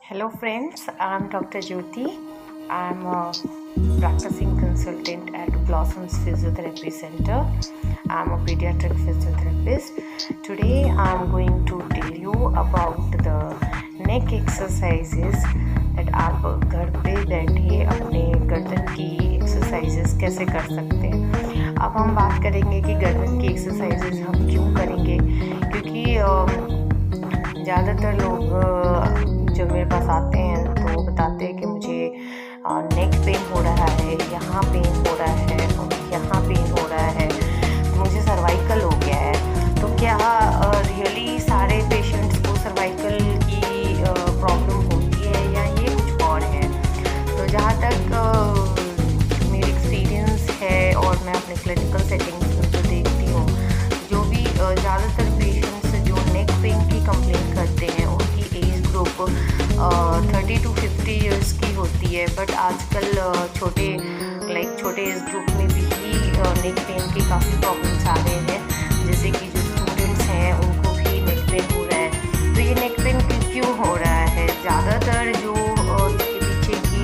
Hello friends, I'm Dr. Jyoti. I'm a practicing consultant at Blossoms Physiotherapy Center. I'm a pediatric physiotherapist. Today I'm going to tell you about the neck exercises that आप घर पे बैठे अपने गर्दन की exercises कैसे कर सकते हैं। अब हम बात करेंगे कि गर्दन की एक्सरसाइजेस हम क्यों करेंगे, क्योंकि ज़्यादातर लोग जब मेरे पास आते हैं तो बताते हैं कि मुझे नेक पेन हो रहा है, यहाँ पेन हो रहा है और यहाँ पेन हो रहा है, तो मुझे सर्वाइकल हो गया है। तो क्या रियली सारे पेशेंट्स को सर्वाइकल की प्रॉब्लम होती है या ये कुछ और है? तो जहाँ तक मेरी एक्सपीरियंस है और मैं अपने क्लिनिकल सेटिंग्स में जो देखती हूँ, जो भी ज़्यादातर पेशेंट्स जो नेक पेन की कंप्लेन करते हैं उनकी एज ग्रुप 30 to 50 ईयर्स की होती है। बट आजकल छोटे एज ग्रुप में भी नेक पेन की काफ़ी प्रॉब्लम्स आ रहे हैं, जैसे कि जो स्टूडेंट्स हैं उनको भी नेक पेन हो रहा है। तो ये नेक पेन क्यों हो रहा है? ज़्यादातर जो इसके पीछे की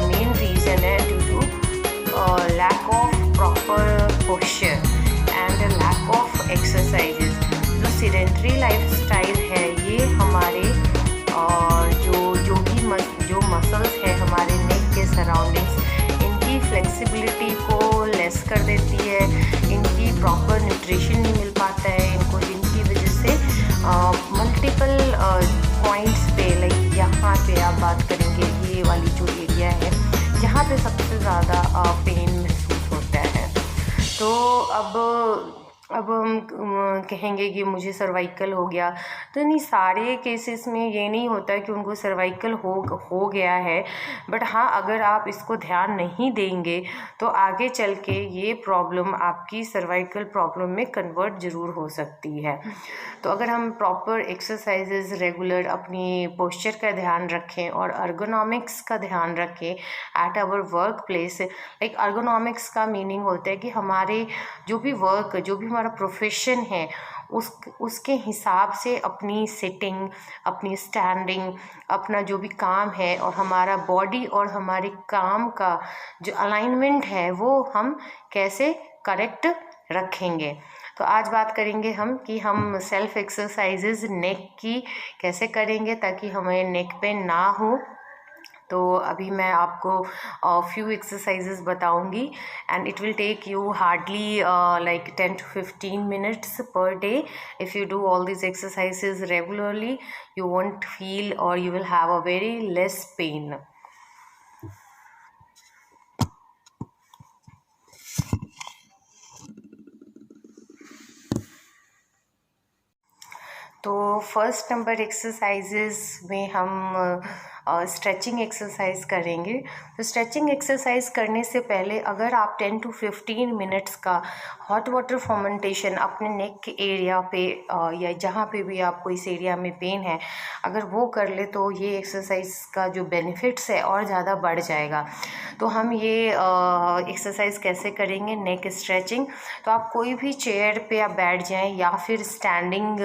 मेन रीज़न है due to lack of proper posture and lack of exercises. जो सीडेंटरी लाइफस्टाइल है ये हमारे जो मसल्स है हमारे नेक के सराउंडिंग्स, इनकी फ्लेक्सिबिलिटी को लेस कर देती है, इनकी प्रॉपर न्यूट्रिशन नहीं मिल पाता है इनको, जिनकी वजह से मल्टीपल पॉइंट्स पे लाइक यहाँ पे आप बात करेंगे, ये वाली जो एरिया है यहाँ पे सबसे ज़्यादा पेन महसूस होता है। तो अब हम कहेंगे कि मुझे सर्वाइकल हो गया, तो नहीं, सारे केसेस में ये नहीं होता है कि उनको सर्वाइकल हो गया है। बट हाँ, अगर आप इसको ध्यान नहीं देंगे तो आगे चल के ये प्रॉब्लम आपकी सर्वाइकल प्रॉब्लम में कन्वर्ट ज़रूर हो सकती है। तो अगर हम प्रॉपर एक्सरसाइजेज रेगुलर अपनी पोस्चर का ध्यान रखें और अर्गोनॉमिक्स का ध्यान रखें at our work place. Like ergonomics का मीनिंग होता है कि हमारे जो भी हमारा प्रोफेशन है उसके हिसाब से अपनी सिटिंग, अपनी स्टैंडिंग, अपना जो भी काम है और हमारा बॉडी और हमारे काम का जो अलाइनमेंट है वो हम कैसे करेक्ट रखेंगे। तो आज बात करेंगे हम कि हम सेल्फ एक्सरसाइजेज नेक की कैसे करेंगे ताकि हमें नेक पेन ना हो। तो अभी मैं आपको फ्यू एक्सरसाइजेज बताऊंगी and it will take you hardly like 10 to 15 minutes per day. If you do all these exercises regularly, you won't feel or you will have a very less pain. तो first number exercises में हम stretching exercise करेंगे। तो stretching exercise करने से पहले अगर आप 10 to 15 मिनट्स का हॉट वाटर फर्मेंटेशन अपने नेक के एरिया पे या जहाँ पे भी आपको इस एरिया में पेन है, अगर वो कर ले तो ये एक्सरसाइज का जो बेनिफिट्स है और ज़्यादा बढ़ जाएगा। तो हम ये एक्सरसाइज कैसे करेंगे, नेक स्ट्रेचिंग। तो आप कोई भी चेयर पे आप बैठ जाएं या फिर स्टैंडिंग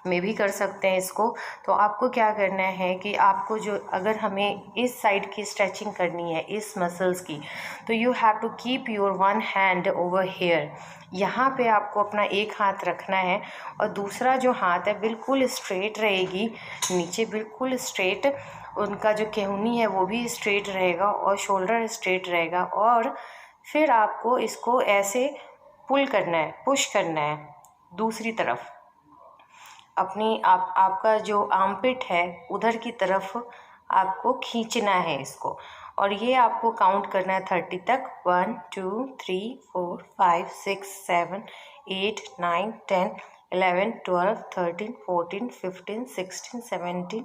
में भी कर सकते हैं इसको। तो आपको क्या करना है कि आपको जो अगर हमें इस साइड की स्ट्रेचिंग करनी है इस मसल्स की, तो you have to keep your one hand over here. यहाँ पे आपको अपना एक हाथ रखना है और दूसरा जो हाथ है बिल्कुल स्ट्रेट रहेगी, नीचे बिल्कुल स्ट्रेट, उनका जो केहूनी है वो भी स्ट्रेट रहेगा और शोल्डर स्ट्रेट रहेगा। और फिर आपको इसको ऐसे पुल करना है, पुश करना है दूसरी तरफ, अपनी आपका जो आर्मपिट है उधर की तरफ आपको खींचना है इसको। और ये आपको काउंट करना है 30 तक। 1 2 3 4 5 6 7 8 9 10 11 12 13 14 15 16 17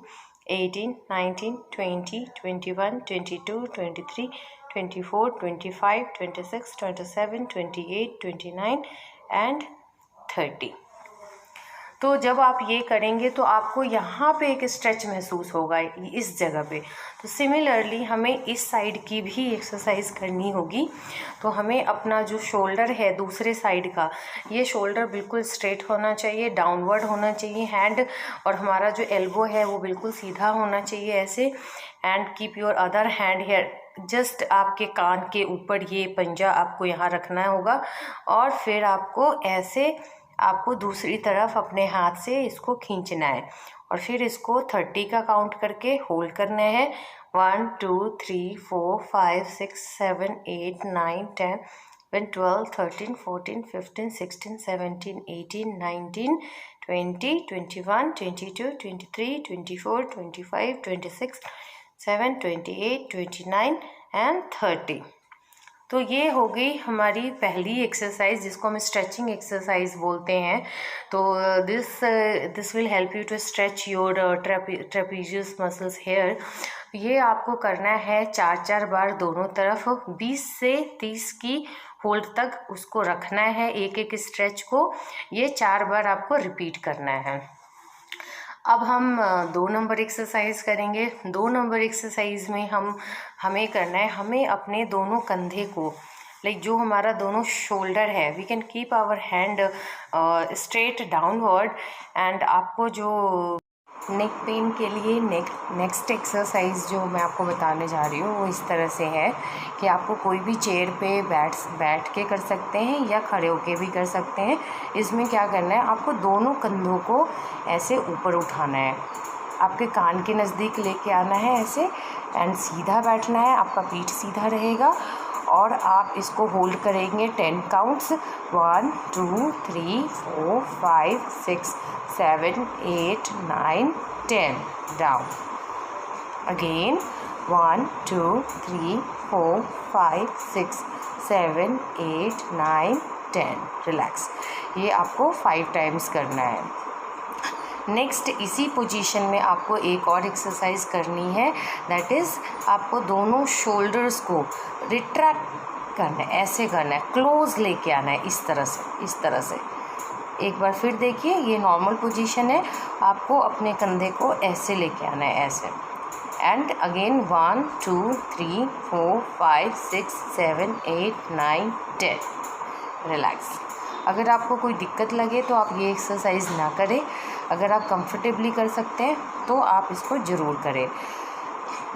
18 19 20 21 22 23 24 25 26 27 28 29 and 30। तो जब आप ये करेंगे तो आपको यहाँ पे एक स्ट्रेच महसूस होगा इस जगह पे। तो सिमिलरली हमें इस साइड की भी एक्सरसाइज करनी होगी। तो हमें अपना जो शोल्डर है दूसरे साइड का, ये शोल्डर बिल्कुल स्ट्रेट होना चाहिए, डाउनवर्ड होना चाहिए हैंड, और हमारा जो एल्बो है वो बिल्कुल सीधा होना चाहिए ऐसे। And keep your other hand hair, just आपके कान के ऊपर ये पंजा आपको यहाँ रखना होगा, और फिर आपको ऐसे आपको दूसरी तरफ अपने हाथ से इसको खींचना है, और फिर इसको 30 का काउंट करके होल्ड करना है। 1 2 3 4 5 6 7 8 9 10 12 13 14 15 16 17 18 19 20 21 22 23 24 25 26 7 28 29 एंड 30। तो ये हो गई हमारी पहली एक्सरसाइज, जिसको हम स्ट्रेचिंग एक्सरसाइज बोलते हैं। तो this will help you to stretch your trapezius muscles here. ये आपको करना है 4 बार दोनों तरफ, 20 से 30 की होल्ड तक उसको रखना है, एक एक स्ट्रेच को। ये 4 बार आपको रिपीट करना है। अब हम 2 नंबर एक्सरसाइज करेंगे। 2 नंबर एक्सरसाइज में हमें करना है, हमें अपने दोनों कंधे को, लाइक जो हमारा दोनों शोल्डर है, we can keep our hand straight downward. And आपको जो नेक पेन के लिए नेक्स्ट एक्सरसाइज जो मैं आपको बताने जा रही हूँ वो इस तरह से है कि आपको कोई भी चेयर पे बैठ के कर सकते हैं या खड़े होके भी कर सकते हैं। इसमें क्या करना है, आपको दोनों कंधों को ऐसे ऊपर उठाना है, आपके कान के नज़दीक लेके आना है ऐसे, एंड सीधा बैठना है, आपका पीठ सीधा रहेगा, और आप इसको होल्ड करेंगे 10 काउंट्स। 1 2 3 4 5 6 7 8 9 10 डाउन। Again 1 2 3 4 5 6 7 8 9 10 relax. ये आपको 5 टाइम्स करना है। नेक्स्ट इसी पोजीशन में आपको एक और एक्सरसाइज करनी है, दैट इज़ आपको दोनों शोल्डर्स को रिट्रैक्ट करना है, ऐसे करना है, क्लोज लेके आना है, इस तरह से। एक बार फिर देखिए, ये नॉर्मल पोजीशन है, आपको अपने कंधे को ऐसे लेके आना है, ऐसे। And again 1 2 3 4 5 6 7 8 9 10 relax. अगर आपको कोई दिक्कत लगे तो आप ये एक्सरसाइज ना करें, अगर आप कंफर्टेबली कर सकते हैं तो आप इसको ज़रूर करें।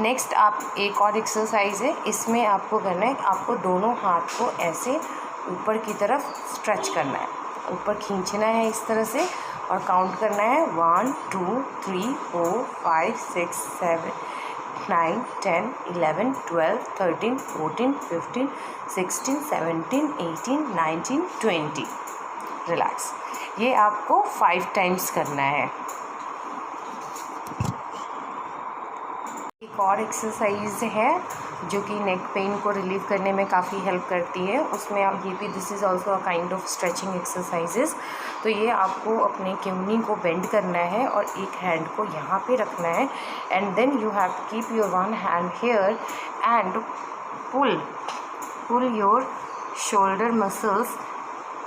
नेक्स्ट आप एक और एक्सरसाइज है, इसमें आपको करना है, आपको दोनों हाथ को ऐसे ऊपर की तरफ स्ट्रेच करना है, ऊपर खींचना है इस तरह से, और काउंट करना है 1 2 3 4 5 6 7 9 10 11 12 13 14 15 16 17 18 19 20 रिलैक्स। ये आपको 5 टाइम्स करना है। एक और एक्सरसाइज है जो कि नेक पेन को रिलीव करने में काफ़ी हेल्प करती है, उसमें आप ये भी, this is also a kind of stretching exercises. तो ये आपको अपने किडनी को बेंड करना है और एक हैंड को यहाँ पे रखना है, and then you have to keep your one hand here and pull your shoulder muscles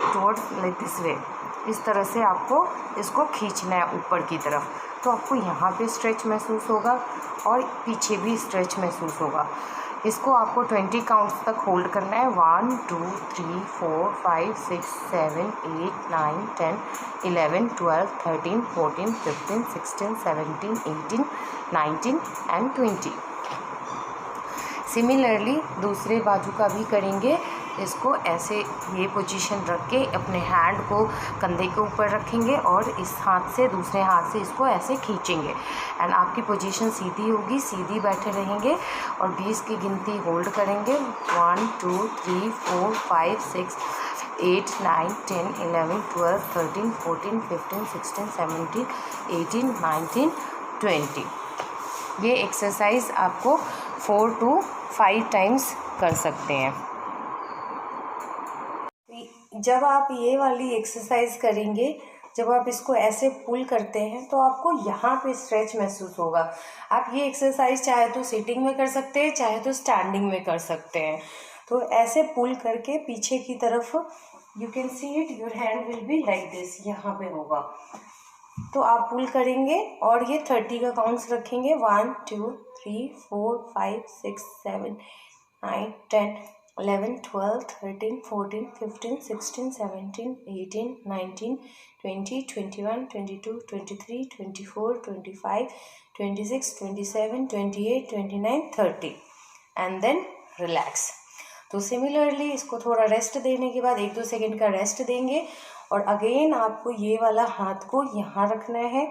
towards like this way. इस तरह से आपको इसको खींचना है ऊपर की तरफ, तो आपको यहाँ पे स्ट्रेच महसूस होगा और पीछे भी स्ट्रेच महसूस होगा। इसको आपको 20 काउंट्स तक होल्ड करना है। 1 2 3 4 5 6 7 8 9 10 11 12 13 14 15 16 17 18 19 एंड 20। सिमिलरली दूसरे बाजू का भी करेंगे। इसको ऐसे ये पोजीशन रख के अपने हैंड को कंधे के ऊपर रखेंगे और इस हाथ से, दूसरे हाथ से इसको ऐसे खींचेंगे, एंड आपकी पोजीशन सीधी होगी, सीधी बैठे रहेंगे और 20 की गिनती होल्ड करेंगे। 1 2 3 4 5 6 8 9 10 11 12 13 14 15 16 17 18 19 20। ये एक्सरसाइज आपको 4 to 5 टाइम्स कर सकते हैं। जब आप ये वाली एक्सरसाइज करेंगे, जब आप इसको ऐसे पुल करते हैं तो आपको यहाँ पे स्ट्रेच महसूस होगा। आप ये एक्सरसाइज चाहे तो सिटिंग में कर सकते हैं, चाहे तो स्टैंडिंग में कर सकते हैं। तो ऐसे पुल करके पीछे की तरफ, you can see it, your hand will be like this, यहाँ पे होगा। तो आप पुल करेंगे और ये 30 का काउंट्स रखेंगे, 1 2 3 4 5 6 7 9 10 11 12 13 14 15 16 17 18 19 20 21 22 23 24 25 26 27 28 29 30 एंड देन रिलैक्स। तो सिमिलरली इसको थोड़ा रेस्ट देने के बाद 1-2 सेकेंड का रेस्ट देंगे और अगेन आपको ये वाला हाथ को यहाँ रखना है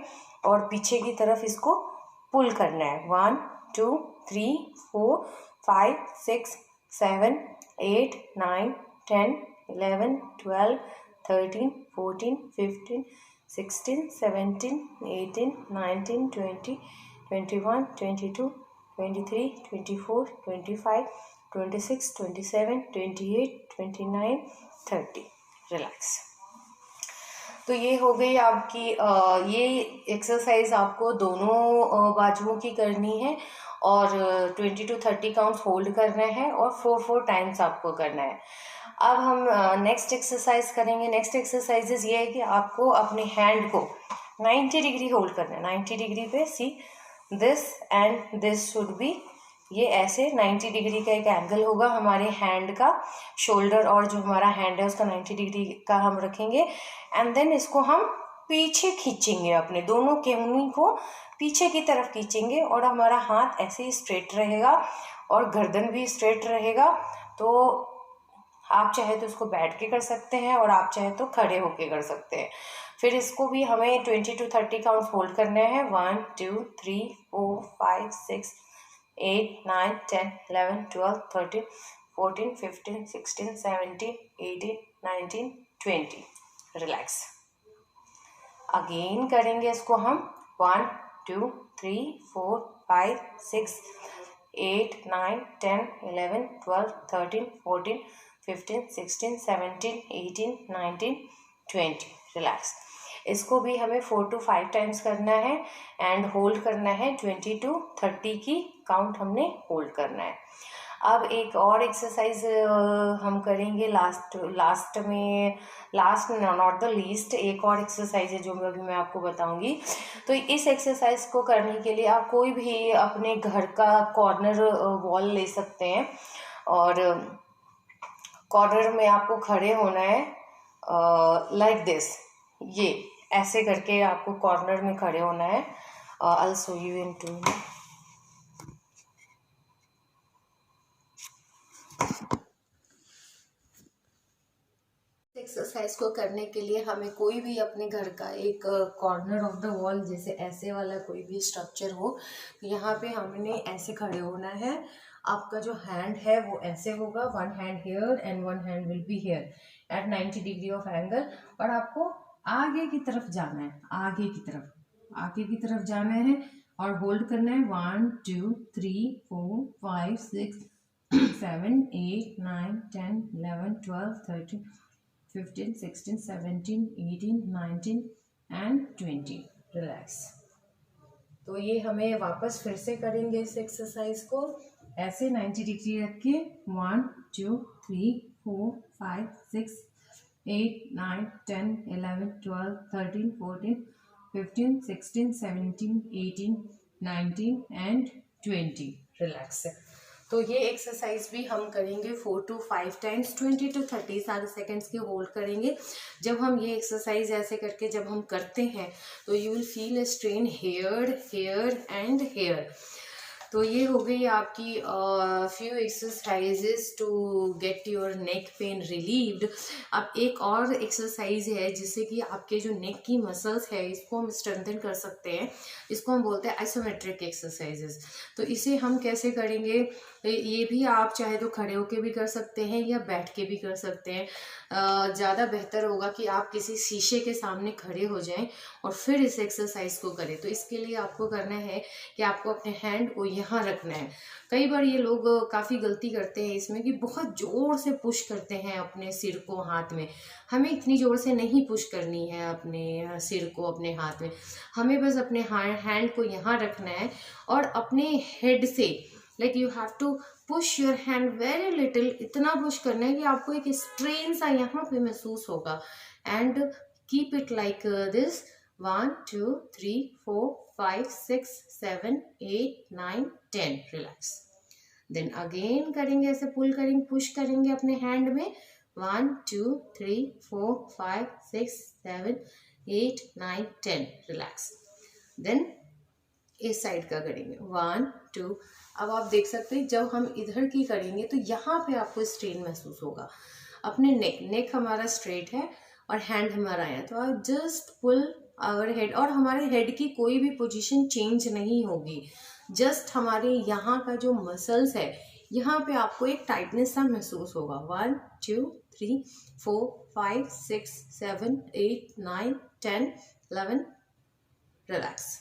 और पीछे की तरफ इसको पुल करना है। 1 2 3 4 5 6 7 8 9 10 11 12 13 14 15 16 17 18 19 20 21 22 23 24 25 26 27 28 29 30 रिलैक्स। तो ये हो गई आपकी ये एक्सरसाइज आपको दोनों बाजुओं की करनी है और 20 to 30 काउंट्स होल्ड करना है और 4 टाइम्स आपको करना है। अब हम नेक्स्ट एक्सरसाइज करेंगे। नेक्स्ट एक्सरसाइजेज ये है कि आपको अपने हैंड को 90 डिग्री होल्ड करना है। 90 डिग्री पे see this and this should be, ये ऐसे 90 डिग्री का एक एंगल होगा हमारे हैंड का, शोल्डर और जो हमारा हैंड है उसका 90 डिग्री का हम रखेंगे एंड देन इसको हम पीछे खींचेंगे, अपने दोनों केहनी को पीछे की तरफ खींचेंगे और हमारा हाथ ऐसे ही स्ट्रेट रहेगा और गर्दन भी स्ट्रेट रहेगा। तो आप चाहे तो इसको बैठ के कर सकते हैं और आप चाहे तो खड़े होके कर सकते हैं। फिर इसको भी हमें 20 to 30 काउंट्स होल्ड करने हैं। 1 2 3 4 5 6 8 9 10 11 12 13 14 15 16 17 18 19 20 रिलैक्स। अगेन करेंगे इसको हम 1 2 3 4 5 6 8 9 10 11 12 13 14 15 16 17 18 19 20 रिलैक्स। इसको भी हमें 4 to 5 टाइम्स करना है एंड होल्ड करना है। 20 to 30 की काउंट हमने होल्ड करना है। अब एक और एक्सरसाइज हम करेंगे लास्ट नॉट द लीस्ट, एक और एक्सरसाइज है जो अभी मैं आपको बताऊंगी। तो इस एक्सरसाइज को करने के लिए आप कोई भी अपने घर का कॉर्नर वॉल ले सकते हैं और कॉर्नर में आपको खड़े होना है लाइक दिस, ये ऐसे करके आपको कॉर्नर में खड़े होना है। I'll show you in 2 minutes। Exercise को करने के लिए हमें कोई भी अपने घर का एक कॉर्नर ऑफ द वॉल, जैसे ऐसे वाला कोई भी स्ट्रक्चर हो, यहाँ पे हमने ऐसे खड़े होना है। आपका जो हैंड है वो ऐसे होगा, 1 hand here and 1 hand will be here at 90 degree of angle और आपको आगे की तरफ जाना है, आगे की तरफ जाना है और होल्ड करना है। 1 2 3 4 5 6 7 8 9 10 11 12 13 15 16 17 18 19 एंड 20 रिलैक्स। तो ये हमें वापस फिर से करेंगे इस एक्सरसाइज को ऐसे 90 डिग्री रख के। 1 2 3 4 5 6 8 9 10 11 12 13 14 15 16 17 18 19 एंड 20 रिलैक्स। तो ये एक्सरसाइज भी हम करेंगे 4 to 5 टाइम्स, 20 to 30 सेकेंड्स के होल्ड करेंगे। जब हम ये एक्सरसाइज ऐसे करके जब हम करते हैं तो you will feel a strain here and here. तो ये हो गई आपकी few exercises to get your neck pain relieved. अब एक और एक्सरसाइज है जिससे कि आपके जो नेक की मसल्स है इसको हम स्ट्रेंथन कर सकते हैं। इसको हम बोलते हैं आइसोमेट्रिक एक्सरसाइजेस। तो इसे हम कैसे करेंगे, ये भी आप चाहे तो खड़े होके भी कर सकते हैं या बैठ के भी कर सकते हैं। ज़्यादा बेहतर होगा कि आप किसी शीशे के सामने खड़े हो जाएं और फिर इस एक्सरसाइज को करें। तो इसके लिए आपको करना है कि आपको अपने हैंड को यहाँ रखना है। कई बार ये लोग काफ़ी गलती करते हैं इसमें कि बहुत ज़ोर से पुश करते हैं अपने सिर को हाथ में। हमें इतनी ज़ोर से नहीं पुश करनी है अपने सिर को अपने हाथ में, हमें बस अपने हैंड को यहाँ रखना है और अपने हेड से like you have to push your hand very little, इतना पुश करना है कि आपको एक स्ट्रेन सा यहाँ पे महसूस होगा and keep it like this 1 2 3 4 5 6 7 8 9 10, relax. Then again करेंगे, ऐसे पुल करेंगे, पुश करेंगे अपने हैंड में, 1 2 3 4 5 6 7 8 9 10, रिलैक्स। देन इस साइड का करेंगे, 1 2। अब आप देख सकते हैं जब हम इधर की करेंगे तो यहाँ पे आपको स्ट्रेन महसूस होगा। अपने नेक हमारा स्ट्रेट है और हैंड हमारा है, तो आप जस्ट पुल आवर हेड, और हमारे हेड की कोई भी पोजीशन चेंज नहीं होगी, जस्ट हमारे यहाँ का जो मसल्स है यहाँ पे आपको एक टाइटनेस सा महसूस होगा। 1 2 3 4 5 6 7 8 9 10 11, रिलैक्स।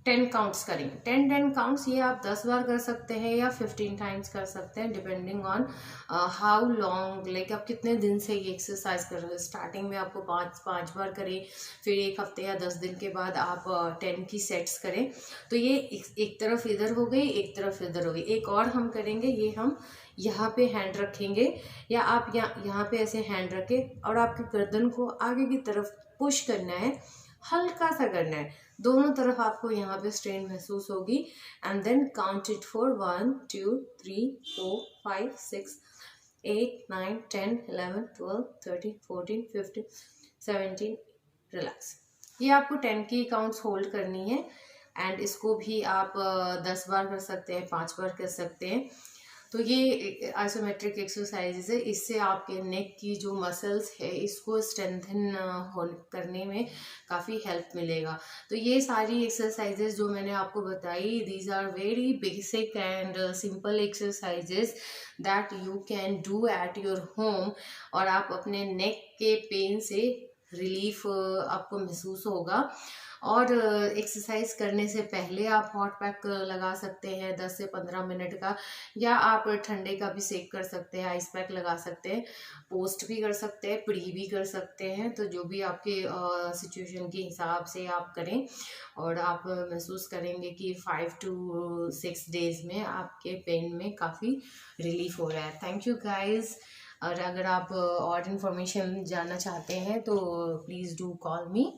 10 काउंट्स करेंगे, 10 काउंट्स, ये आप 10 बार कर सकते हैं या 15 टाइम्स कर सकते हैं, depending on how long, like आप कितने दिन से ये एक्सरसाइज कर रहे हो। स्टार्टिंग में आपको 5 बार करें, फिर 1 हफ्ते या 10 दिन के बाद आप 10 की सेट्स करें। तो ये एक तरफ इधर हो गई, एक तरफ इधर हो गई। एक और हम करेंगे, ये हम यहाँ पे हैंड रखेंगे, या आप यहाँ पे ऐसे हैंड रखें और आपकी गर्दन को आगे की तरफ पुश करना है, हल्का सा करना है, दोनों तरफ आपको यहाँ पे स्ट्रेन महसूस होगी। And then count it for 1 2 3 4 5 6 8 9 10 11 12 13 14 15 17, relax. ये आपको 10 की काउंट्स होल्ड करनी है, एंड इसको भी आप 10 बार कर सकते हैं, 5 बार कर सकते हैं। तो ये आइसोमेट्रिक एक्सरसाइजेज है, इससे आपके नेक की जो मसल्स है इसको स्ट्रेंथन करने में काफ़ी हेल्प मिलेगा। तो ये सारी एक्सरसाइजेज जो मैंने आपको बताई, these are very basic and simple exercises that you can do at your home, और आप अपने नेक के पेन से रिलीफ आपको महसूस होगा। और एक्सरसाइज करने से पहले आप हॉट पैक लगा सकते हैं 10 से 15 मिनट का, या आप ठंडे का भी सेक कर सकते हैं, आइस पैक लगा सकते हैं, पोस्ट भी कर सकते हैं, प्री भी कर सकते हैं। तो जो भी आपके सिचुएशन के हिसाब से आप करें, और आप महसूस करेंगे कि 5 to 6 डेज में आपके पेन में काफ़ी रिलीफ हो रहा है। Thank you guys. और अगर आप और इन्फॉर्मेशन जानना चाहते हैं तो प्लीज़ डू कॉल मी।